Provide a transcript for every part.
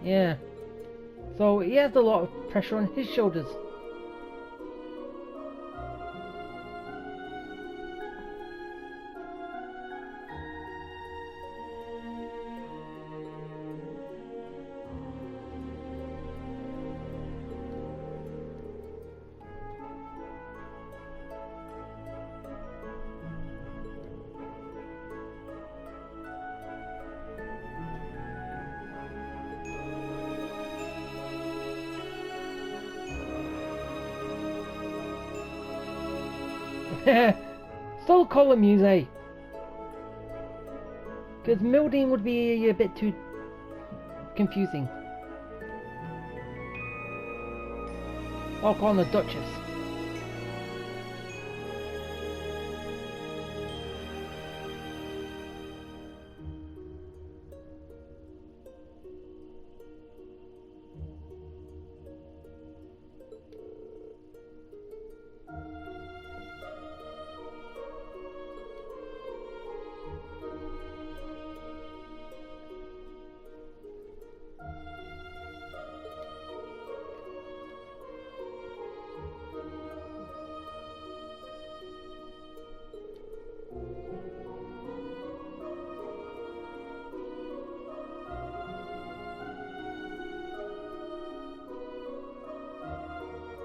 Yeah. So he has a lot of pressure on his shoulders. Still call him Muse. Because Mildine would be a bit too confusing. I'll call him the Duchess.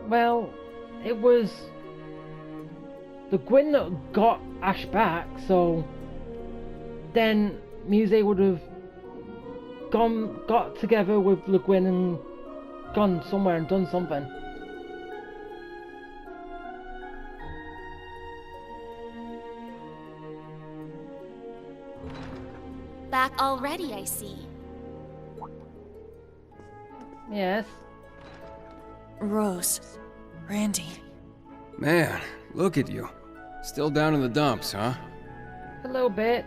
Well, it was the Gwyn that got Ash back, so then Muse would have got together with Le Gwyn and gone somewhere and done something. Back already, I see. Yes. Rose. Randy. Man, look at you. Still down in the dumps, huh? A little bit.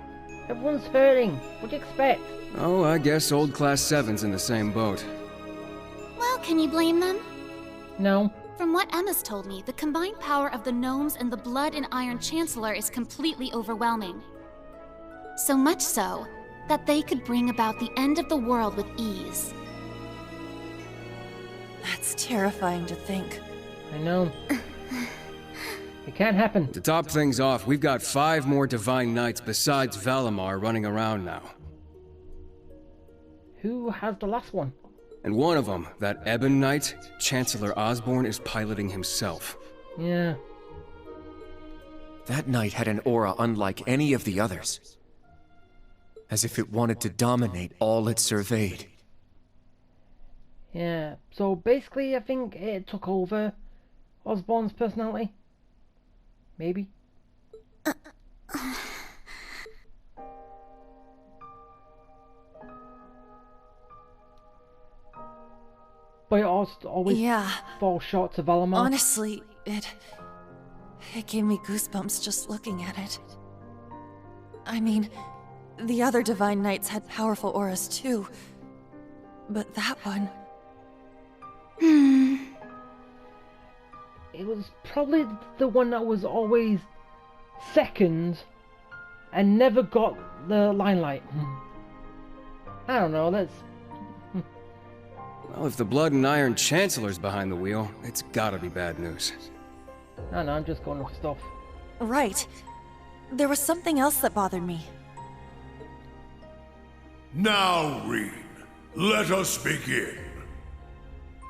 Everyone's hurting. What do you expect? Oh, I guess old Class 7's in the same boat. Well, can you blame them? No. From what Emma's told me, the combined power of the gnomes and the blood and iron chancellor is completely overwhelming. So much so, that they could bring about the end of the world with ease. That's terrifying to think. I know. It can't happen. To top things off, we've got 5 more Divine Knights besides Valimar running around now. Who has the last one? And one of them, that Ebon Knight, Chancellor Osborne is piloting himself. Yeah. That knight had an aura unlike any of the others. As if it wanted to dominate all it surveyed. Yeah. So basically, I think it took over Osborne's personality. Maybe. But it also always falls short to Valimar. Honestly, it gave me goosebumps just looking at it. I mean, the other Divine Knights had powerful auras too. But that one... It was probably the one that was always second and never got the limelight. I don't know, that's... Well, if the Blood and Iron Chancellor's behind the wheel, it's gotta be bad news. I don't know, I'm just going off stuff. Right. There was something else that bothered me. Now, Reen, let us begin.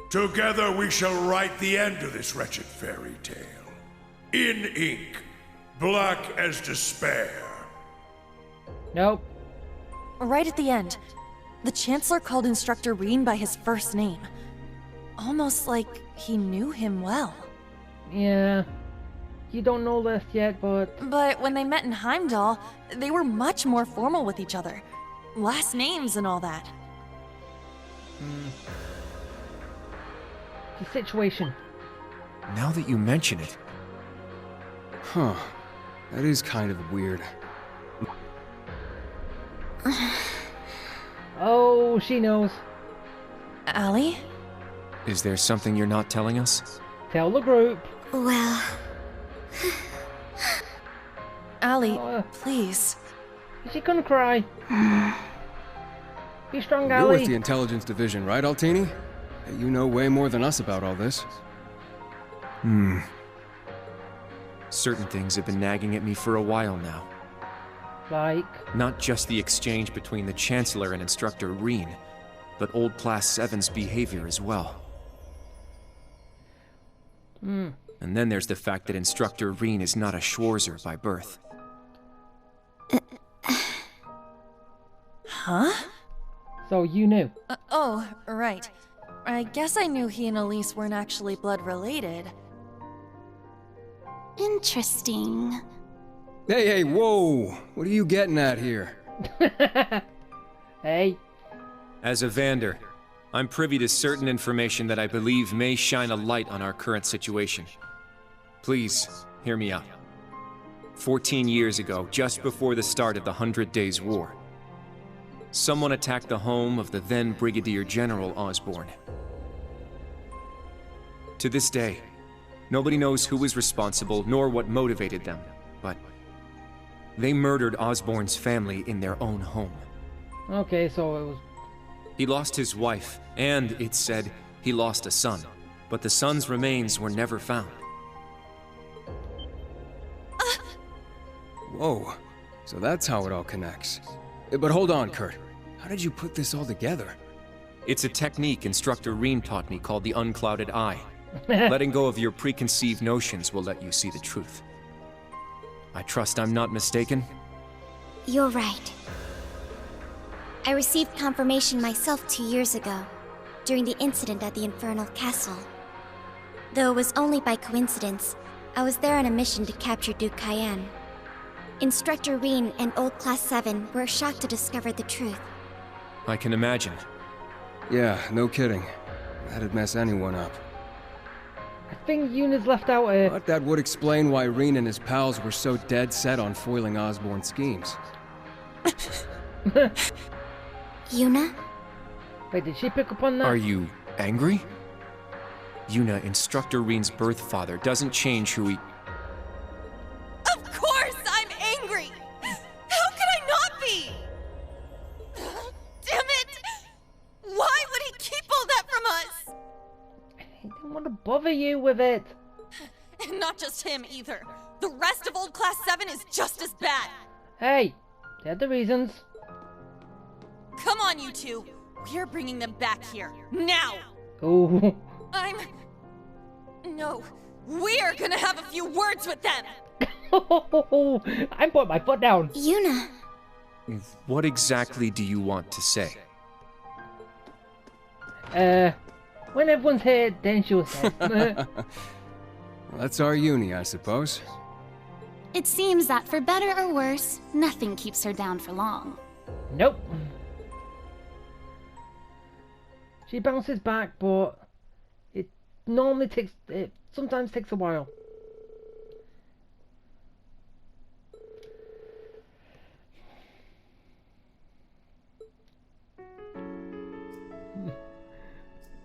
Together we shall write the end of this wretched fairy tale. In ink, black as despair. Nope. Right at the end, the Chancellor called Instructor Reen by his first name. Almost like he knew him well. Yeah. You don't know this yet, but... But when they met in Heimdall, they were much more formal with each other. Last names and all that. The situation. Now that you mention it... Huh. That is kind of weird. Oh, she knows. Allie? Is there something you're not telling us? Tell the group. Well... Allie, please. Is she gonna cry? Be strong, You're Ali. with the intelligence division, right, Altini? You know way more than us about all this. Certain things have been nagging at me for a while now. Like, Not just the exchange between the Chancellor and Instructor Reen, but old Class 7's behavior as well. And then there's the fact that Instructor Reen is not a Schwarzer by birth. Huh? so you knew. Oh, right. I guess I knew he and Elise weren't actually blood related. Interesting. Hey, whoa! What are you getting at here? Hey, As a Vander, I'm privy to certain information that I believe may shine a light on our current situation. Please, hear me out. 14 years ago, just before the start of the 100 Days War, someone attacked the home of the then Brigadier General Osborn. To this day, nobody knows who was responsible nor what motivated them, but they murdered Osborn's family in their own home. okay, so it was... He lost his wife, and, it's said, he lost a son, but the son's remains were never found. Whoa. So that's how it all connects. But hold on, Kurt. How did you put this all together? It's a technique Instructor Reen taught me called the unclouded eye. Letting go of your preconceived notions will let you see the truth. I trust I'm not mistaken? You're right. I received confirmation myself 2 years ago, during the incident at the Infernal Castle. Though it was only by coincidence, I was there on a mission to capture Duke Cayenne. Instructor Reen and Old Class 7 were shocked to discover the truth. I can imagine. Yeah, no kidding. That'd mess anyone up. I think Yuna's left out here. But that would explain why Reen and his pals were so dead set on foiling Osborn's schemes. Yuna? Wait, did she pick up on that? Are you angry? Yuna, Instructor Reen's birth father, doesn't change who he... Of course I'm angry! How could I not be? Damn it! Why would he keep all that from us? I didn't want to bother you with it. And not just him either. The rest of Old Class 7 is just as bad. Hey, they had the reasons. Come on, you two. We're bringing them back here. Now! Oh, No. We're gonna have a few words with them! I'm putting my foot down. Yuna. What exactly do you want to say? When everyone's here, then she'll say. Well, that's our uni, I suppose. It seems that for better or worse, nothing keeps her down for long. Nope. She bounces back, but it normally takes, it sometimes takes a while.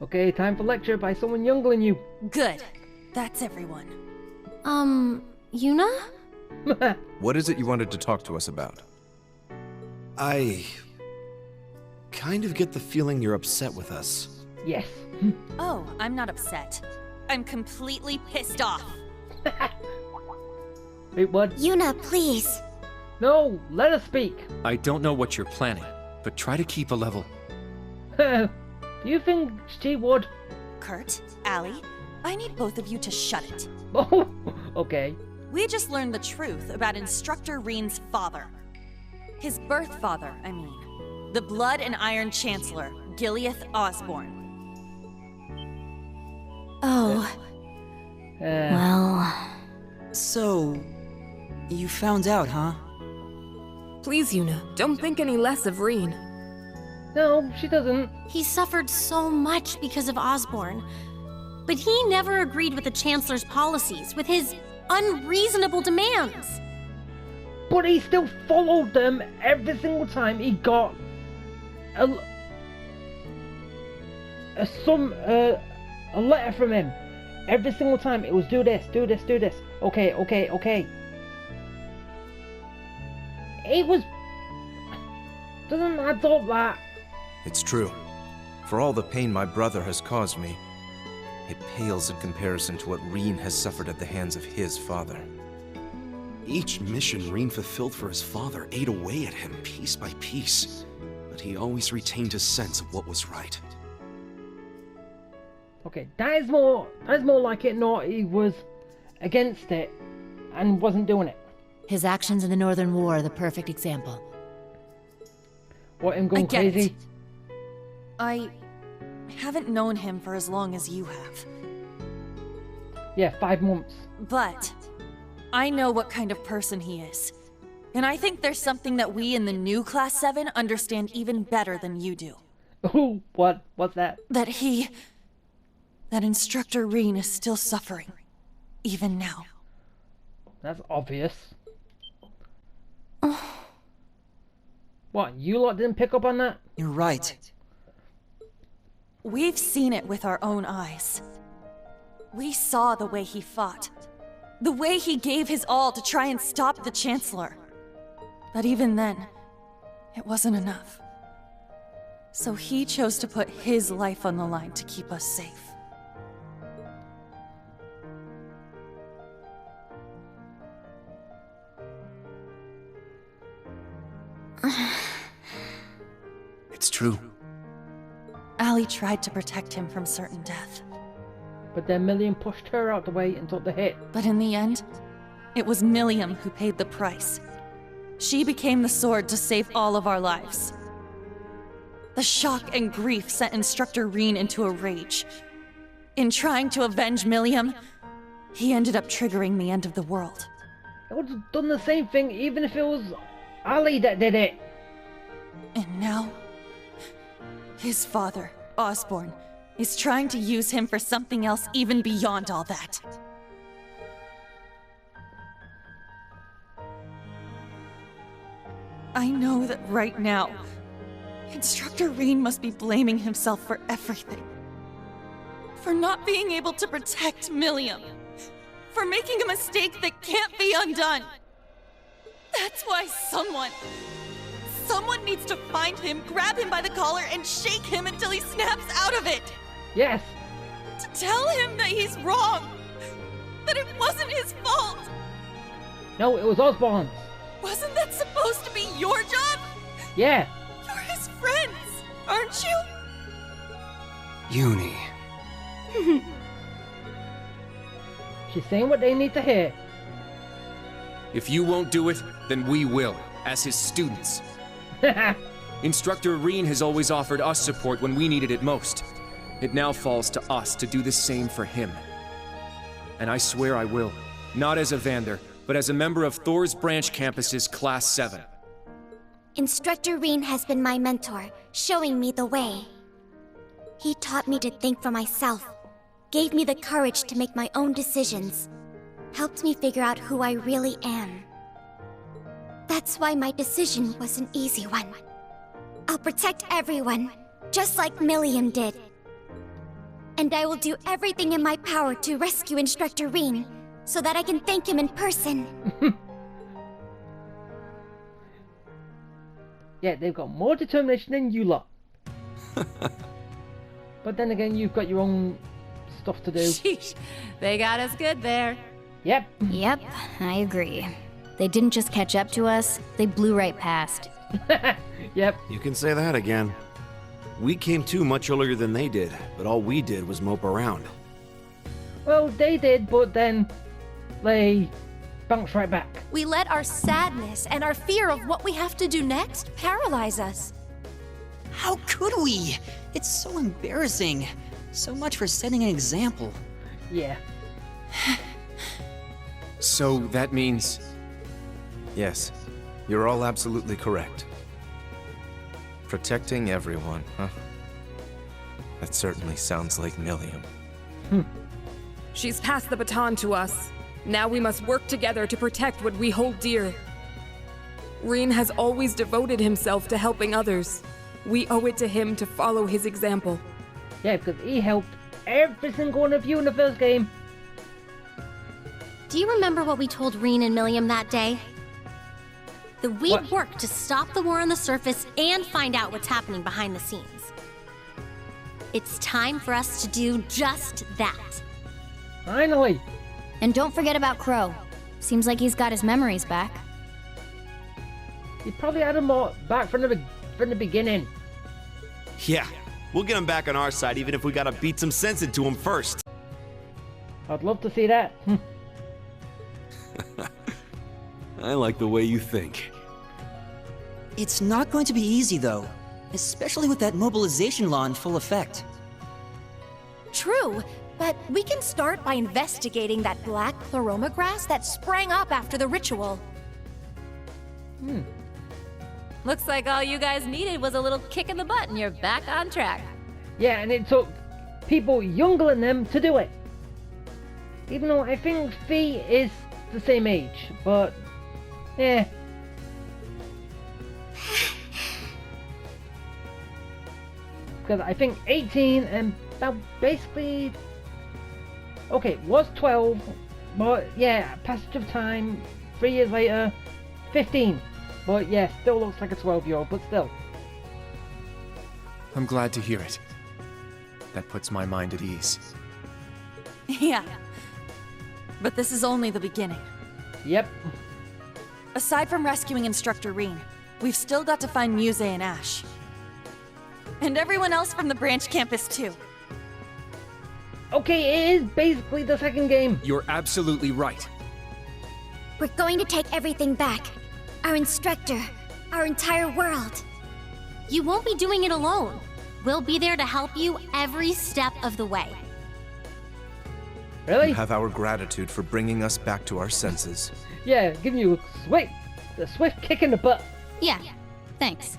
Okay, time for lecture by someone younger than you. Good. That's everyone. Yuna? What is it you wanted to talk to us about? I kind of get the feeling you're upset with us. Yes. Oh, I'm not upset. I'm completely pissed off. Wait, what? Yuna, please. No, let us speak. I don't know what you're planning, but try to keep a level. Do you think she would? Kurt, Allie, I need both of you to shut it. Oh, okay. We just learned the truth about Instructor Reen's father. His birth father, I mean. The Blood and Iron Chancellor, Gileath Osborn. Oh, well... So, you found out, huh? Please, Yuna, don't think any less of Reen. No, she doesn't. He suffered so much because of Osborn. But he never agreed with the Chancellor's policies, with his unreasonable demands. But he still followed them every single time he got a letter from him. Every single time it was do this, do this, do this. Okay, okay, okay. It was... Doesn't add up that... It's true. For all the pain my brother has caused me, it pales in comparison to what Reen has suffered at the hands of his father. Each mission Reen fulfilled for his father ate away at him piece by piece, but he always retained his sense of what was right. Okay, that is more like it, not he was against it and wasn't doing it. His actions in the Northern War are the perfect example. What, him going crazy? I haven't known him for as long as you have. Yeah, 5 months. But I know what kind of person he is. And I think there's something that we in the new Class 7 understand even better than you do. Ooh, what's that? That Instructor Reen is still suffering. Even now. That's obvious. What, you lot didn't pick up on that? You're right. We've seen it with our own eyes. We saw the way he fought. The way he gave his all to try and stop the Chancellor. But even then, it wasn't enough. So he chose to put his life on the line to keep us safe. It's true. Allie tried to protect him from certain death. But then Milliam pushed her out the way and took the hit. But in the end, it was Milliam who paid the price. She became the sword to save all of our lives. The shock and grief sent Instructor Reen into a rage. In trying to avenge Milliam, he ended up triggering the end of the world. I would have done the same thing even if it was Ali that did it. And now, his father, Osborne, is trying to use him for something else even beyond all that. I know that right now, Instructor Reen must be blaming himself for everything. For not being able to protect Milliam. For making a mistake that can't be undone. That's why someone needs to find him, grab him by the collar, and shake him until he snaps out of it! Yes! To tell him that he's wrong! That it wasn't his fault! No, it was Osborne's. Wasn't that supposed to be your job? Yeah. You're his friends, aren't you? Uni. She's saying what they need to hear. If you won't do it, then we will, as his students. Instructor Reen has always offered us support when we needed it most. It now falls to us to do the same for him. And I swear I will. Not as a Vander, but as a member of Thor's Branch Campus's Class 7. Instructor Reen has been my mentor, showing me the way. He taught me to think for myself, gave me the courage to make my own decisions, helped me figure out who I really am. That's why my decision was an easy one. I'll protect everyone, just like Milliam did. And I will do everything in my power to rescue Instructor Reen, so that I can thank him in person. Yeah, they've got more determination than you lot. But then again, you've got your own stuff to do. Sheesh, they got us good there. Yep. Yep, I agree. They didn't just catch up to us, they blew right past. Yep. You can say that again. We came to much earlier than they did, but all we did was mope around. Well, they did, but then they bounced right back. We let our sadness and our fear of what we have to do next paralyze us. How could we? It's so embarrassing. So much for setting an example. Yeah. So that means... Yes, you're all absolutely correct. Protecting everyone, huh? That certainly sounds like Milliam. She's passed the baton to us. Now we must work together to protect what we hold dear. Reen has always devoted himself to helping others. We owe it to him to follow his example. Yeah, because he helped every single one of you in the first game. Do you remember what we told Reen and Milliam that day? that we'd work to stop the war on the surface and find out what's happening behind the scenes. It's time for us to do just that. Finally! And don't forget about Crow. Seems like he's got his memories back. He probably had them all back from the beginning. Yeah, we'll get him back on our side even if we gotta beat some sense into him first. I'd love to see that. I like the way you think. It's not going to be easy, though. Especially with that mobilization law in full effect. True, but we can start by investigating that black pleroma grass that sprang up after the ritual. Looks like all you guys needed was a little kick in the butt and you're back on track. Yeah, and it took people younger than them to do it. Even though I think Fee is the same age, but yeah. Because I think 18 and that basically, okay, was 12, but yeah, passage of time, 3 years later, 15. But yeah, still looks like a 12-year-old, but still. I'm glad to hear it. That puts my mind at ease. Yeah. But this is only the beginning. Yep. Aside from rescuing Instructor Reen, we've still got to find Muse and Ash. And everyone else from the branch campus, too. Okay, it is basically the second game. You're absolutely right. We're going to take everything back. Our instructor, our entire world. You won't be doing it alone. We'll be there to help you every step of the way. Really? You have our gratitude for bringing us back to our senses. Yeah, giving you a swift kick in the butt. Yeah, thanks.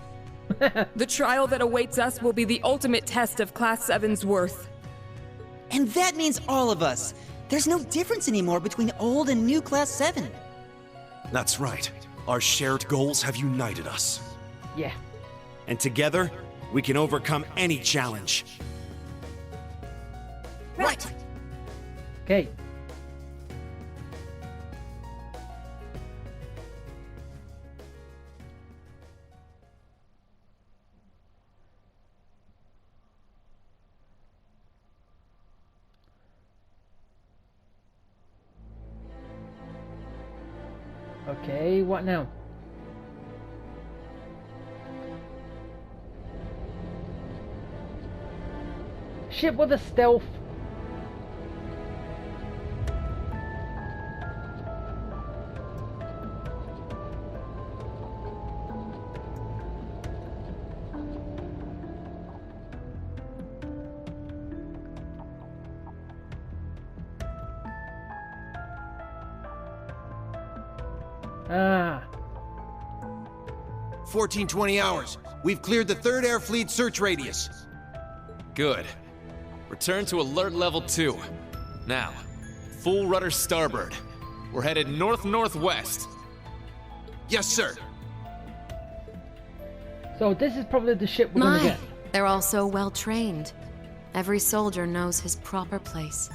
The trial that awaits us will be the ultimate test of Class 7's worth. And that means all of us. There's no difference anymore between old and new Class 7. That's right. Our shared goals have united us. Yeah. And together, we can overcome any challenge. Right. Okay. Okay, what now? Ship with a stealth. Ah. 1420 hours. We've cleared the 3rd Air Fleet search radius. Good. Return to alert level 2. Now, full rudder starboard. We're headed north-northwest. Yes, sir. So this is probably the ship we're gonna get. They're all so well trained. Every soldier knows his proper place.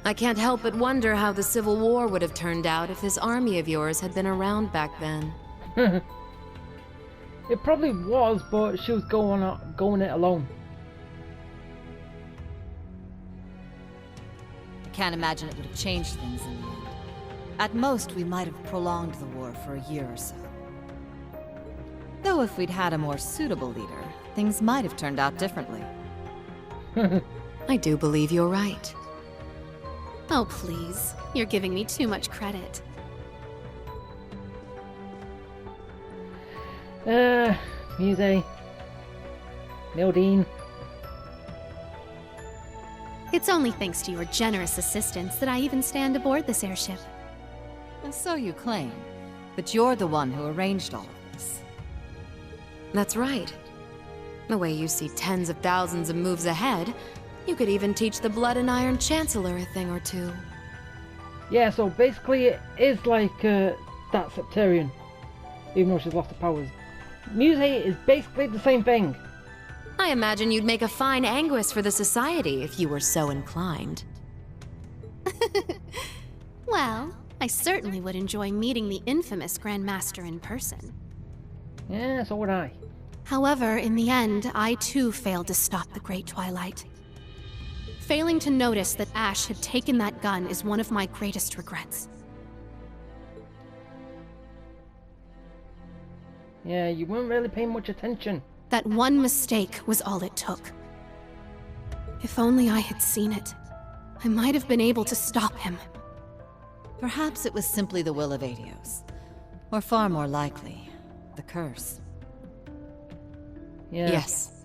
I can't help but wonder how the Civil War would have turned out if this army of yours had been around back then. It probably was, but she was going it alone. I can't imagine it would have changed things in the end. At most, we might have prolonged the war for a year or so. Though if we'd had a more suitable leader, things might have turned out differently. I do believe you're right. Oh, please. You're giving me too much credit. Muse. Mildine. It's only thanks to your generous assistance that I even stand aboard this airship. And so you claim. But you're the one who arranged all of this. That's right. The way you see tens of thousands of moves ahead, you could even teach the Blood and Iron Chancellor a thing or two. Yeah, so basically it is like that Septarian, even though she's lost her powers. Muse is basically the same thing. I imagine you'd make a fine Anguis for the Society if you were so inclined. Well, I certainly would enjoy meeting the infamous Grandmaster in person. Yeah, so would I. However, in the end, I too failed to stop the Great Twilight. Failing to notice that Ash had taken that gun is one of my greatest regrets. Yeah, you weren't really paying much attention. That one mistake was all it took. If only I had seen it, I might have been able to stop him. Perhaps it was simply the will of Adios. Or far more likely, the curse. Yeah. Yes.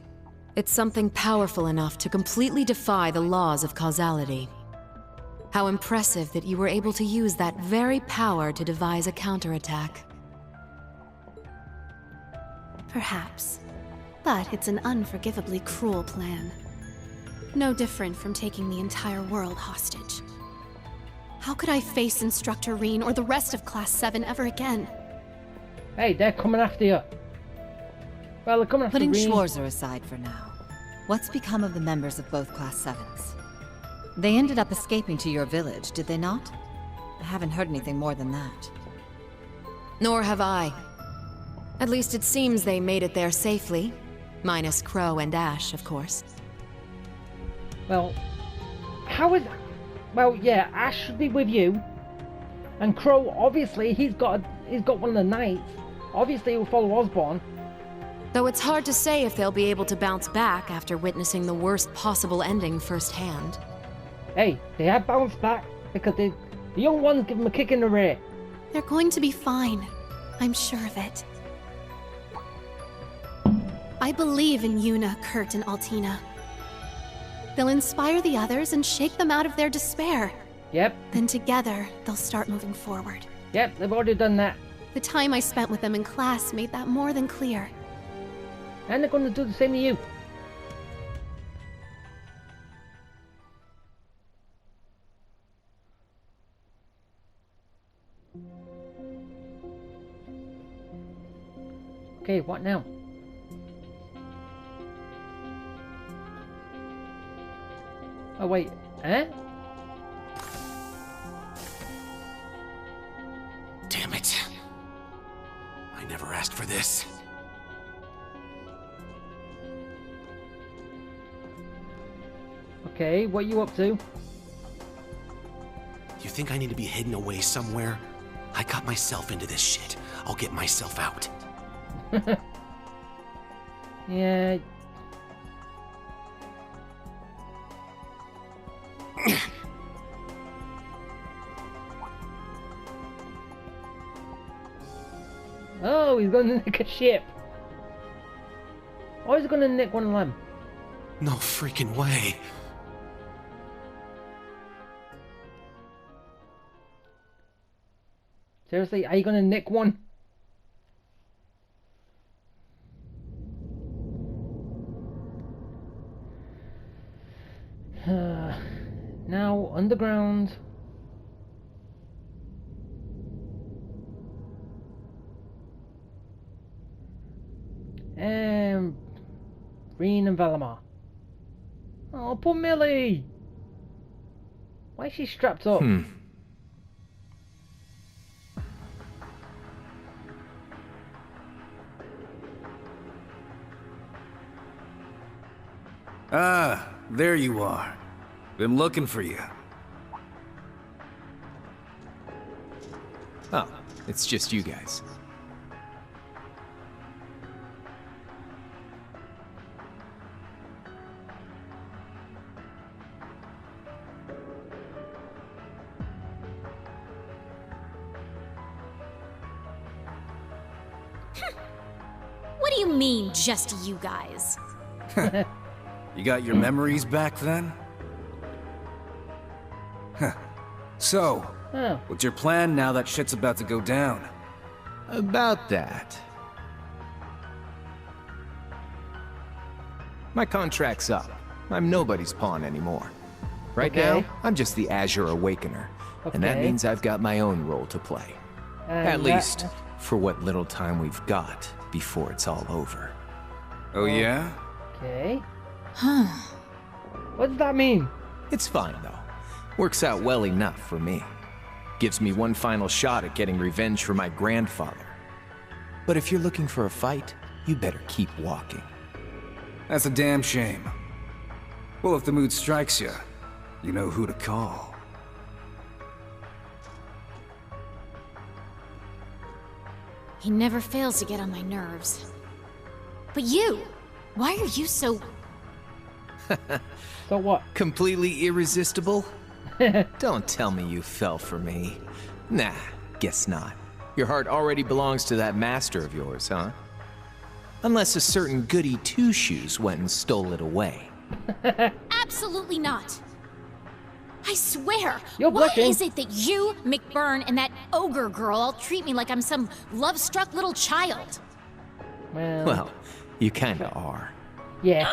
It's something powerful enough to completely defy the laws of causality. How impressive that you were able to use that very power to devise a counterattack. Perhaps. But it's an unforgivably cruel plan. No different from taking the entire world hostage. How could I face Instructor Reen or the rest of Class 7 ever again? Hey, they're coming after you. Well, they're coming after Putting Reen. Schwarzer aside for now, what's become of the members of both Class 7s? They ended up escaping to your village, did they not? I haven't heard anything more than that. Nor have I. At least it seems they made it there safely. Minus Crow and Ash, of course. Well, how is... Well, yeah, Ash should be with you. And Crow, obviously, he's got one of the knights. Obviously, he'll follow Osborn. Though it's hard to say if they'll be able to bounce back after witnessing the worst possible ending firsthand. Hey, they have bounced back because the young ones give them a kick in the rear. They're going to be fine. I'm sure of it. I believe in Yuna, Kurt, and Altina. They'll inspire the others and shake them out of their despair. Yep. Then together, they'll start moving forward. Yep, they've already done that. The time I spent with them in class made that more than clear. And they're going to do the same to you. Okay, what now? Oh wait, eh? Damn it. I never asked for this. Okay, what are you up to? You think I need to be hidden away somewhere? I got myself into this shit. I'll get myself out. Yeah. Oh, he's gonna nick a ship. Or he's gonna nick one of them. No freaking way. Seriously, are you gonna nick one? Now, underground. Reen and Valimar. Oh, poor Millie! Why is she strapped up? Ah, there you are. Been looking for you. Oh, it's just you guys. What do you mean, just you guys? You got your memories back then? Huh. So, what's your plan now that shit's about to go down? About that. My contract's up. I'm nobody's pawn anymore. Right now, I'm just the Azure Awakener. And that means I've got my own role to play. At least, for what little time we've got before it's all over. Oh yeah? Okay. Huh. What does that mean? It's fine, though. Works out well enough for me. Gives me one final shot at getting revenge for my grandfather. But if you're looking for a fight, you better keep walking. That's a damn shame. Well, if the mood strikes you, you know who to call. He never fails to get on my nerves. But you! Why are you so... So what? Completely irresistible? Don't tell me you fell for me. Nah, guess not. Your heart already belongs to that master of yours, huh? Unless a certain goody two-shoes went and stole it away. Absolutely not! I swear, You're why blushing. is it that you, McBurn, and that ogre girl all treat me like I'm some love-struck little child? Well, you kinda are. Yeah.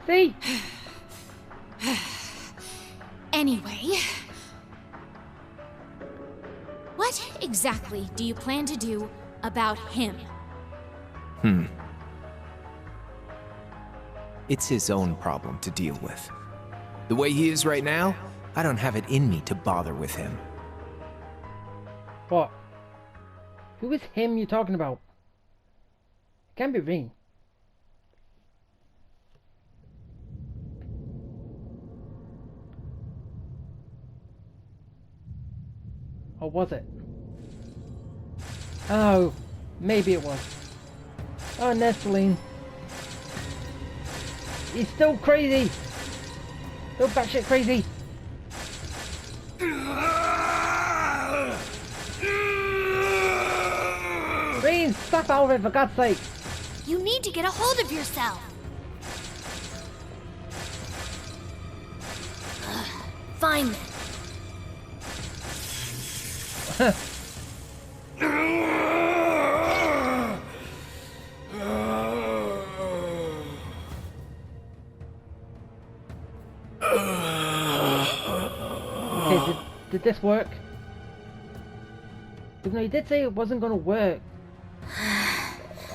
See? Anyway... What exactly do you plan to do about him? It's his own problem to deal with. The way he is right now, I don't have it in me to bother with him. What? Who is him you're talking about? It can't be Rean. Or was it? Oh, maybe it was. Oh, Nestaline. He's still crazy. Still batshit crazy. Rean, stop out of it, for God's sake. You need to get a hold of yourself. Fine then. Okay, did this work? Even though he did say it wasn't gonna work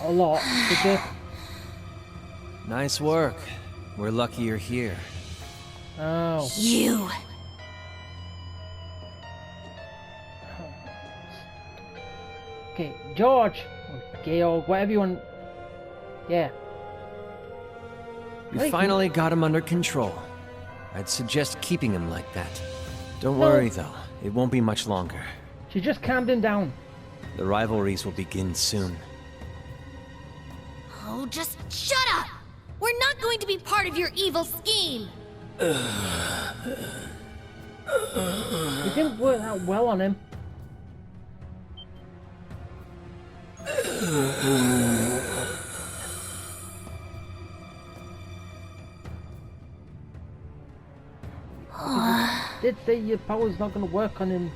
a lot, did this? Nice work. We're lucky you're here. Oh. You. Okay, George, or Georg, whatever you want. Yeah. We finally got him under control. I'd suggest keeping him like that. Don't No. worry though, it won't be much longer. She just calmed him down. The rivalries will begin soon. Oh, just shut up! We're not going to be part of your evil scheme! It didn't work that well on him. You did say your power's not gonna work on him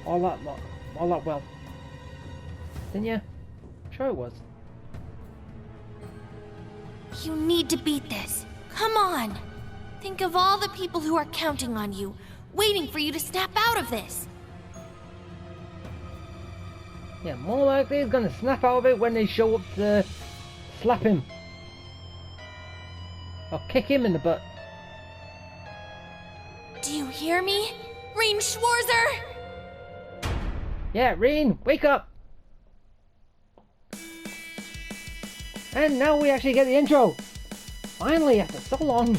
all that well. Didn't you? Sure it was. You need to beat this. Come on! Think of all the people who are counting on you, waiting for you to snap out of this. Yeah, more likely he's gonna snap out of it when they show up to slap him. Or kick him in the butt. Do you hear me? Rean Schwarzer! Yeah, Rean, wake up! And now we actually get the intro! Finally, after so long!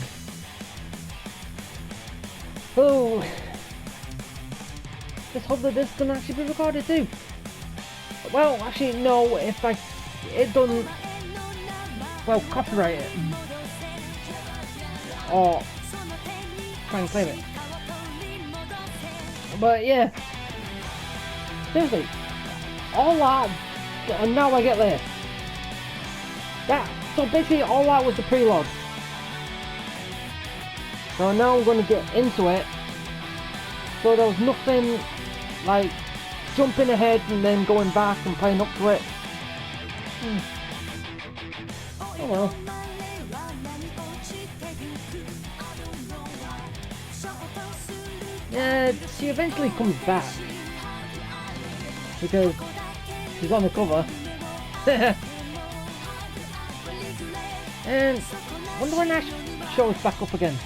Oh! Just hope that this can actually be recorded too! Well, actually, no, if it doesn't, well, copyright it. Or try and claim it. But yeah. Seriously. All that, and now I get this. So basically all that was the preload. So now I'm going to get into it. So there was nothing like jumping ahead and then going back and playing up to it. Oh well. Yeah, she eventually comes back. Because she's on the cover. And wonder when that shows back up again.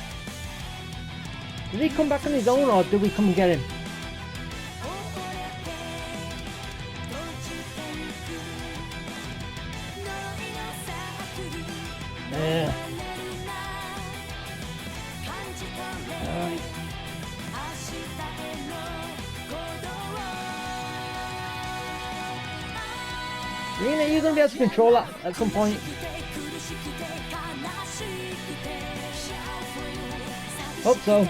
Did he come back on his own, or did we come and get him? Yeah. Alright. Rena, you're gonna be able to control that at some point. Hope so.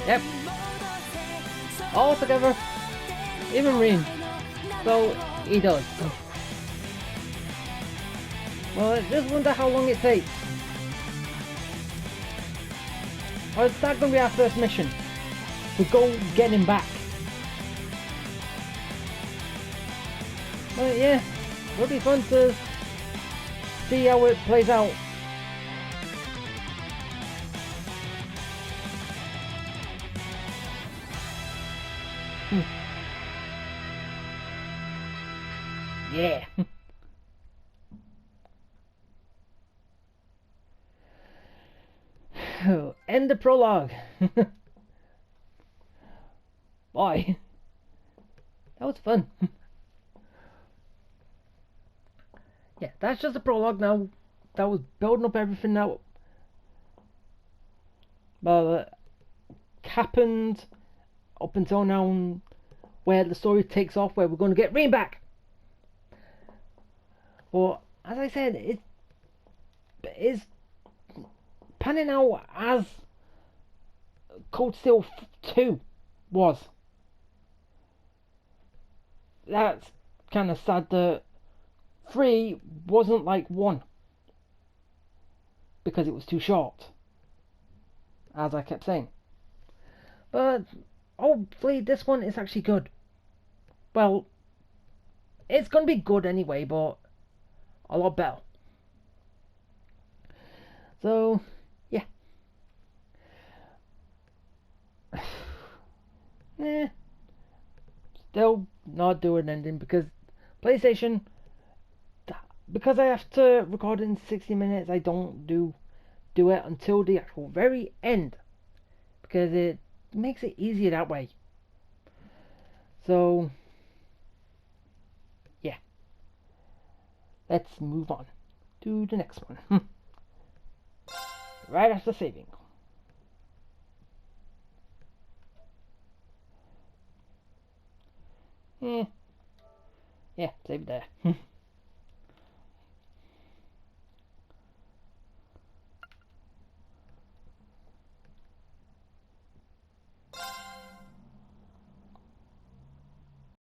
Yep. All together. Even Rin. So he does. Well, I just wonder how long it takes. Or is that going to be our first mission? We go get him back. Well, yeah, it'll be fun to see how it plays out. Yeah. End the prologue. Boy, that was fun. Yeah, that's just a prologue now. That was building up everything now. But happened up until now, where the story takes off, where we're going to get Rin back. Well, as I said, it is panning out as Cold Steel 2 was. That's kind of sad that 3 wasn't like 1 because it was too short, as I kept saying. But hopefully this one is actually good. Well, it's going to be good anyway, but a lot better. So, yeah. Still not do an ending because PlayStation, because I have to record in 60 minutes, I don't do it until the actual very end because it makes it easier that way. So, yeah. Let's move on to the next one. Right after saving. Yeah, save it there.